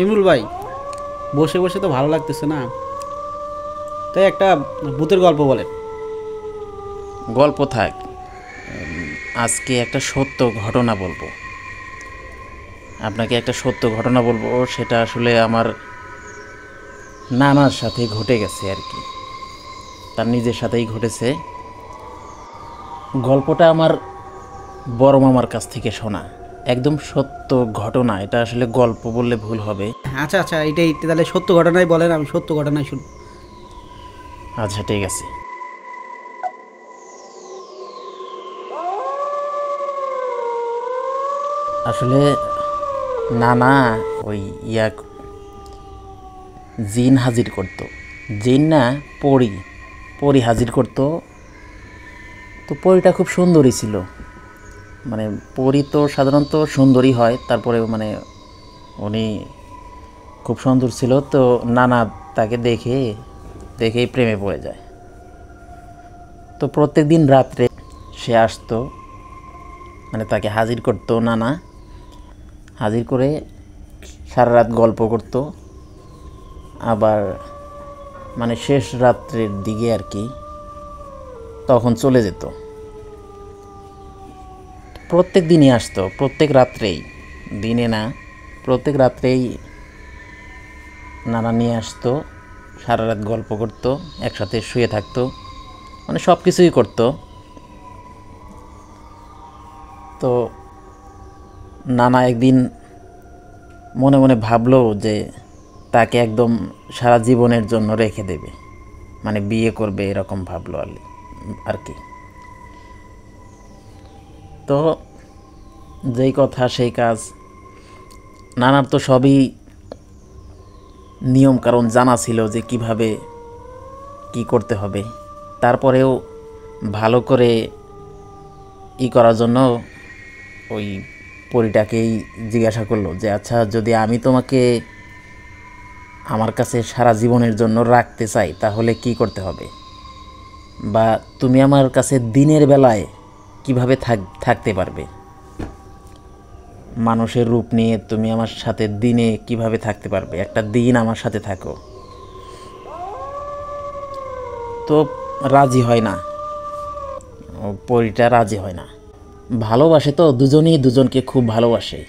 ইমরুল ভাই, বসে বসে তো ভালো লাগতেছে না, তাই একটা ভূতের গল্প বলেন। গল্প থাক। আজকে একটা সত্য ঘটনা বলবো আপনাকে। একটা সত্য ঘটনা বলবো, সেটা আসলে আমার নানার সাথে ঘটে গেছে আর কি। তার নিজের সাথেই ঘটেছে। গল্পটা আমার বড় মামার কাছ থেকে শোনা, একদম সত্য ঘটনা। এটা আসলে গল্প বললে ভুল হবে। আচ্ছা আচ্ছা, এইটাই তাহলে সত্য ঘটনাই বলেন, আমি সত্য ঘটনাই শুনি। আচ্ছা, ঠিক আছে। আসলে নানা ওই ইয়া জিন হাজির করতো। জিন না, পরী। পরী হাজির করতো। তো পরীটা খুব সুন্দরী ছিল। মানে পরী তো সাধারণত সুন্দরী হয়, তারপরে মানে উনি খুব সুন্দর ছিল। তো নানা তাকে দেখেই প্রেমে পড়ে যায়। তো প্রত্যেক দিন রাত্রে সে আসতো, মানে তাকে হাজির করতো নানা। হাজির করে সারা রাত গল্প করতো। আবার মানে শেষ রাত্রের দিকে আর কি, তখন চলে যেত। প্রত্যেক দিনই আসতো, প্রত্যেক রাত্রেই, দিনে না, প্রত্যেক রাত্রেই নানা নিয়ে আসতো। সারা রাত গল্প করতো, একসাথে শুয়ে থাকতো, মানে সব কিছুই করতো। তো নানা একদিন মনে মনে ভাবলো যে তাকে একদম সারা জীবনের জন্য রেখে দেবে, মানে বিয়ে করবে, এরকম ভাবলো আর কি। তো যেই কথা সেই কাজ। নানার তো সবই নিয়ম কারণ জানা ছিল যে কিভাবে কি করতে হবে। তারপরেও ভালো করে করার জন্য ওই পরীটাকেই জিজ্ঞাসা করলো যে আচ্ছা, যদি আমি তোমাকে আমার কাছে সারা জীবনের জন্য রাখতে চাই তাহলে কি করতে হবে, বা তুমি আমার কাছে দিনের বেলায় কিভাবে থাকতে পারবে, মানুষের রূপ নিয়ে তুমি আমার সাথে দিনে কিভাবে থাকতে পারবে, একটা দিন আমার সাথে থাকো। তো রাজি হয় না, ও পরীটা রাজি হয় না। ভালোবাসে তো, দুজনেই দুজনকে খুব ভালোবাসে।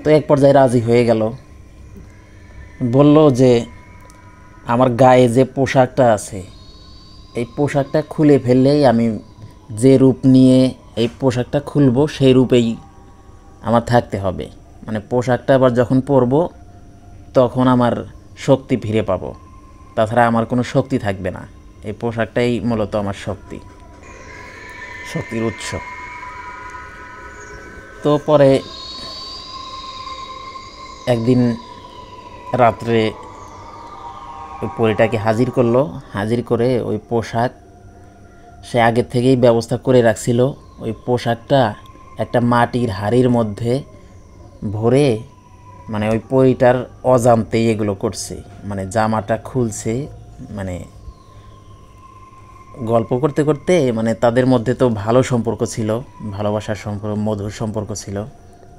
তো এক পর্যায়ে রাজি হয়ে গেল। বলল যে আমার গায়ে যে পোশাকটা আছে, এই পোশাকটা খুলে ফেললেই আমি যে রূপ নিয়ে এই পোশাকটা খুলবো সেই রূপেই আমার থাকতে হবে। মানে পোশাকটা আবার যখন পরবো তখন আমার শক্তি ফিরে পাবো, তাছাড়া আমার কোনো শক্তি থাকবে না। এই পোশাকটাই মূলত আমার শক্তির উৎস। তো পরে একদিন রাত্রে ওই পরীটাকে হাজির করলো। হাজির করে ওই পোশাক সে আগের থেকেই ব্যবস্থা করে রাখছিল। ওই পোশাকটা একটা মাটির হাঁড়ির মধ্যে ভরে, মানে ওই পরীটার অজান্তেই এগুলো করছে। মানে জামাটা খুলছে, মানে গল্প করতে করতে, মানে তাদের মধ্যে তো ভালো সম্পর্ক ছিল, ভালোবাসার সম্পর্ক, মধুর সম্পর্ক ছিল।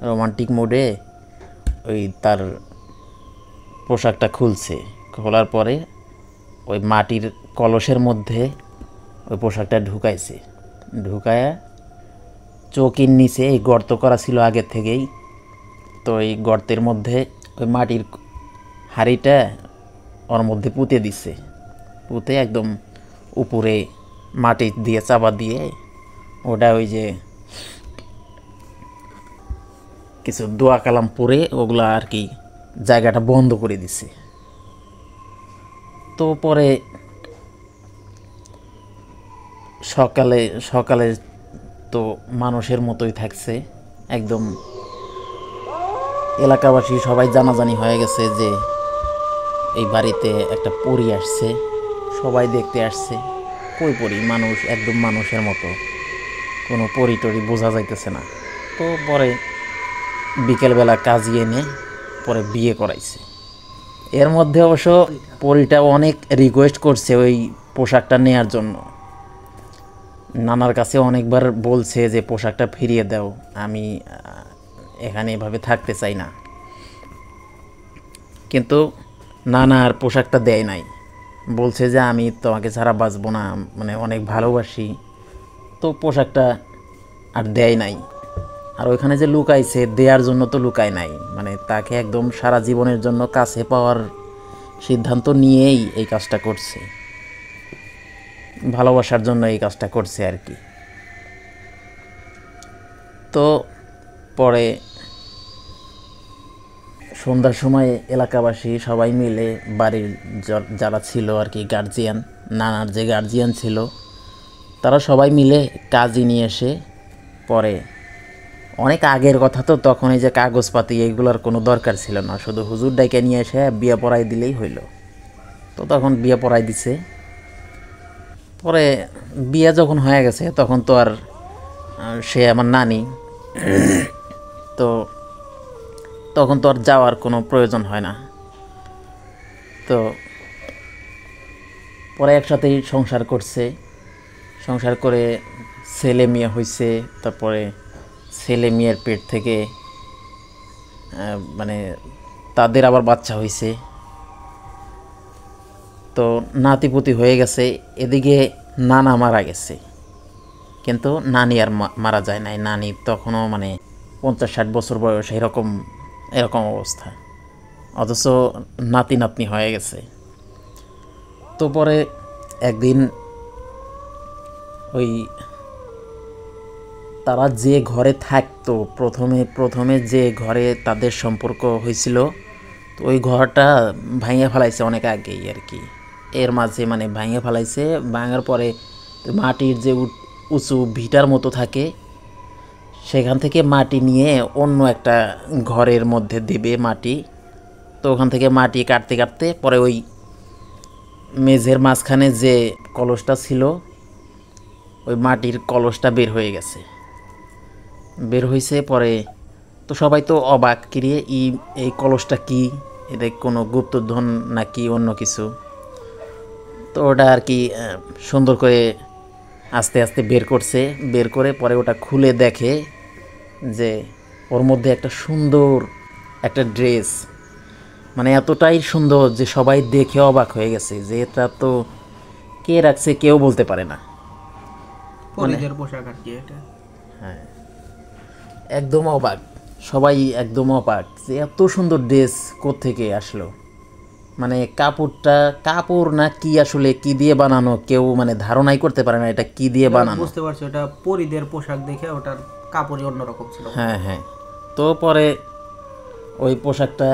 রোমান্টিক মোডে ওই তার পোশাকটা খুলছে। খোলার পরে ওই মাটির কলসের মধ্যে ওই পোশাকটা ঢুকাইছে। ঢুকায়া চৌকির নিচে এই গর্ত করা ছিল আগের থেকেই। তো এই গর্তের মধ্যে ওই মাটির হাঁড়িটা ওর মধ্যে পুঁতে দিছে। পুঁতে একদম উপরে মাটি দিয়ে চাপা দিয়ে ওটা ওই যে কিছু দোয়া কালাম পরে ওগুলা আর কি জায়গাটা বন্ধ করে দিছে। তো পরে সকালে সকালে তো মানুষের মতোই থাকছে একদম। এলাকাবাসী সবাই জানাজানি হয়ে গেছে যে এই বাড়িতে একটা পরী আসছে। সবাই দেখতে আসছে। কই পরী, মানুষ, একদম মানুষের মতো, কোনো পরী টরি বোঝা যাইতেছে না। তো পরে বিকেলবেলা কাজিয়ে এনে পরে বিয়ে করাইছে। এর মধ্যে অবশ্য পরীটা অনেক রিকোয়েস্ট করছে ওই পোশাকটা নেয়ার জন্য। নানার কাছে অনেকবার বলছে যে পোশাকটা ফিরিয়ে দাও, আমি এখানে এভাবে থাকতে চাই না। কিন্তু নানা আর পোশাকটা দেয় নাই, বলছে যে আমি তোমাকে ছাড়া বাঁচবো না, মানে অনেক ভালোবাসি। তো পোশাকটা আর দেয় নাই। আর ওইখানে যে লুকাইছে, দেওয়ার জন্য তো লুকায় নাই, মানে তাকে একদম সারা জীবনের জন্য কাছে পাওয়ার সিদ্ধান্ত নিয়েই এই কাজটা করছে, ভালোবাসার জন্য এই কাজটা করছে আর কি। তো পরে সন্ধ্যার সময় এলাকাবাসী সবাই মিলে, বাড়ির যারা ছিল আর কি গার্জিয়ান, নানার যে গার্জিয়ান ছিল, তারা সবাই মিলে কাজী নিয়ে এসে, পরে অনেক আগের কথা তো, তখন এই যে কাগজপাতি এইগুলোর কোনো দরকার ছিল না, শুধু হুজুর ডাইকে নিয়ে এসে বিয়ে পড়াই দিলেই হইল। তো তখন বিয়ে পড়াই দিছে। পরে বিয়ে যখন হয়ে গেছে তখন তো আর সে আমার নানি, তো তখন তো আর যাওয়ার কোনো প্রয়োজন হয় না। তো পরে একসাথেই সংসার করছে, সংসার করে ছেলে মেয়ে হয়েছে। তারপরে ছেলে মেয়ের পেট থেকে মানে তাদের আবার বাচ্চা হয়েছে। তো নাতিপুতি হয়ে গেছে। এদিকে নানা মারা গেছে, কিন্তু নানি আর মারা যায় নাই। নানি তখনও মানে 50-60 বছর বয়স, এরকম অবস্থা, অথচ নাতি নাতনি হয়ে গেছে। তো পরে একদিন ওই তারা যে ঘরে থাকতো, প্রথমে যে ঘরে তাদের সম্পর্ক হয়েছিল, তো ওই ঘরটা ভাঙে ফেলাইছে অনেক আগেই আর কি। এর মাঝে মানে ভাঙে ফেলাইছে, ভাঙার পরে মাটির যে উঁচু ভিটার মতো থাকে, সেখান থেকে মাটি নিয়ে অন্য একটা ঘরের মধ্যে দেবে মাটি। তো ওখান থেকে মাটি কাটতে কাটতে পরে ওই মেঝের মাঝখানে যে কলসটা ছিল, ওই মাটির কলসটা বের হয়ে গেছে। বের হয়েছে পরে তো সবাই তো অবাক, কিরে এই কলসটা কি, এটা কোনো গুপ্তধন নাকি অন্য কিছু। তো ওটা আর কি সুন্দর করে আস্তে আস্তে বের করছে। বের করে পরে ওটা খুলে দেখে যে ওর মধ্যে একটা সুন্দর একটা ড্রেস, মানে এতটাই সুন্দর যে সবাই দেখে অবাক হয়ে গেছে যে এটা তো কে রাখছে কেউ বলতে পারে না। পরিদের পোশাক আর কি এটা। হ্যাঁ, একদম অবাক, সবাই একদম অবাক যে এত সুন্দর ড্রেস কোত্থেকে আসলো। মানে কাপড় না কি, আসলে কি দিয়ে বানানো কেউ মানে ধারণাই করতে পারে না এটা কি দিয়ে বানানো। বুঝতে পারছো, এটা পরিদের পোশাক দেখে ওটার কাপড়ই অন্যরকম ছিল। হ্যাঁ হ্যাঁ। তো পরে ওই পোশাকটা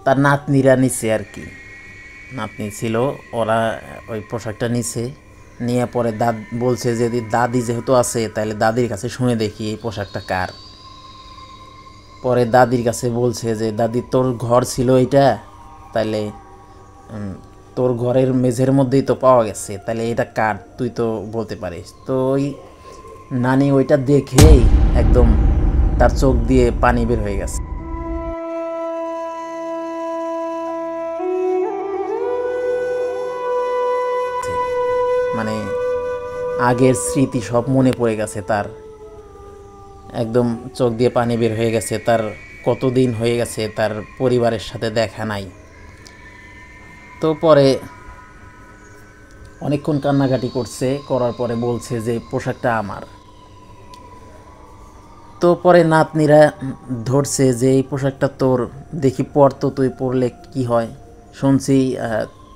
তার নাতনিরা নিছে আর কি, নাতনি ছিল, ওরা ওই পোশাকটা নিছে। নিয়ে পরে বলছে যে দাদি যেহেতু আছে তাহলে দাদির কাছে শুনে দেখি এই পোশাকটা কার। পরে দাদির কাছে বলছে যে দাদি তোর ঘর ছিল এইটা, তাইলে তোর ঘরের মেঝের মধ্যেই তো পাওয়া গেছে, তাহলে এটা কার, তুই তো বলতে পারিস। তো ওই নানি ওইটা দেখেই একদম তার চোখ দিয়ে পানি বের হয়ে গেছে। মানে আগের স্মৃতি সব মনে পড়ে গেছে তার, একদম চোখ দিয়ে পানি বের হয়ে গেছে। তার কতদিন হয়ে গেছে তার পরিবারের সাথে দেখা নাই। তো পরে অনেকক্ষণ কান্নাকাটি করছে, করার পরে বলছে যে পোশাকটা আমার। তো পরে নাতনিরা ধরছে যে এই পোশাকটা তোর, দেখি পর, তো তুই পরলে কি হয়, শুনছি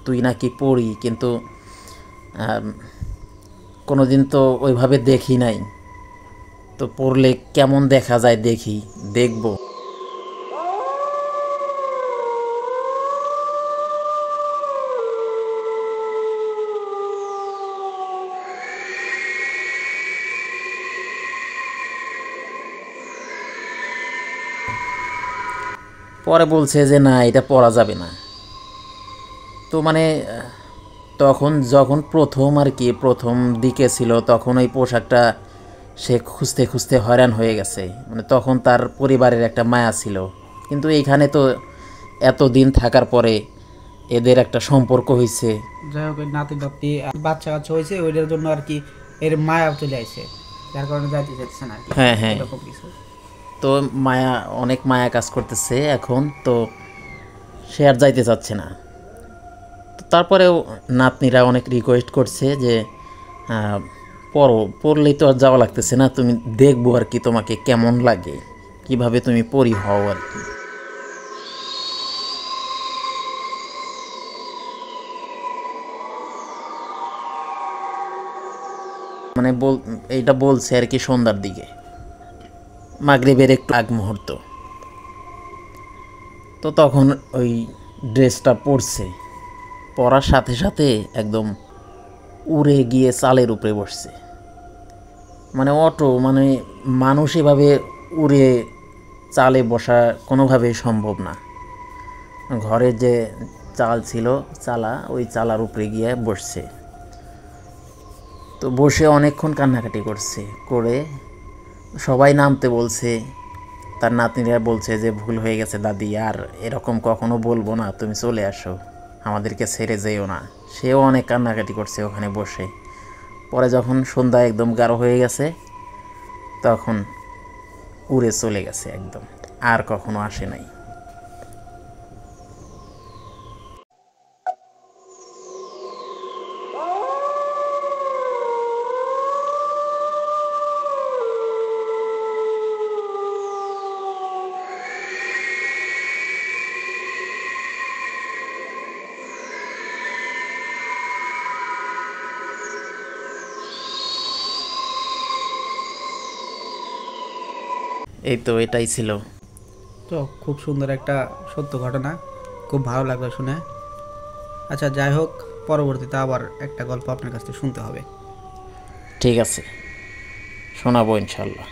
তুই নাকি পরি, কিন্তু কোনোদিন তো ওইভাবে দেখি নাই, তো পরলে কেমন দেখা যায় দেখব। পরে বলছে যে না, এটা পরা যাবে না। তো মানে তখন যখন প্রথম আর কি, প্রথম দিকে ছিল, তখন ওই পোশাকটা সে খুঁজতে খুঁজতে হয়রান হয়ে গেছে। মানে তখন তার পরিবারের একটা মায়া ছিল, কিন্তু এইখানে তো এতদিন থাকার পরে এদের একটা সম্পর্ক হয়েছে। যাই হোক, নাতি নাতি বাচ্চা কাচ্চা হয়েছে, ওইটার জন্য আর কি এর মায়া চলে আসছে, যার কারণে যাইতে চাইছে না আর কি। হ্যাঁ হ্যাঁ। এরকম কিছু। তো অনেক মায়া কাজ করতেছে এখন। তো সে আর যাইতে চাচ্ছে না। তো তারপরেও নাতনিরা অনেক রিকোয়েস্ট করছে যে পড়লেই তো আর যাওয়া লাগতেছে না, তুমি দেখবো আর কি তোমাকে কেমন লাগে, কিভাবে তুমি পড়ি হও আর কি। মানে এইটা বলছে আর কি সন্ধ্যার দিকে, মাগরিবের একটু আগ মুহূর্ত। তো তখন ওই ড্রেসটা পরছে, পরার সাথে সাথে একদম উড়ে গিয়ে চালের উপরে বসছে। মানে মানে মানুষ এভাবে উড়ে চালে বসা কোনোভাবেই সম্ভব না। ঘরের যে চাল ছিল ওই চালার উপরে গিয়ে বসছে। তো বসে অনেকক্ষণ কান্নাকাটি করে সবাই নামতে বলছে। তার নাতনিরা বলছে যে ভুল হয়ে গেছে দাদি, আর এরকম কখনো বলবো না, তুমি চলে আসো, আমাদেরকে ছেড়ে যেও না। সেও অনেক কান্নাকাটি করছে ওখানে বসে। পরে যখন সন্ধ্যা একদম গাঢ় হয়ে গেছে তখন উড়ে চলে গেছে একদম, আর কখনো আসে নাই। এই তো এটাই ছিল। তো খুব সুন্দর একটা সত্য ঘটনা, খুব ভালো লাগলো শুনে। আচ্ছা যাই হোক, পরবর্তীতে আবার একটা গল্প আপনার কাছ থেকে শুনতে হবে। ঠিক আছে, শোনাবো ইনশাল্লাহ।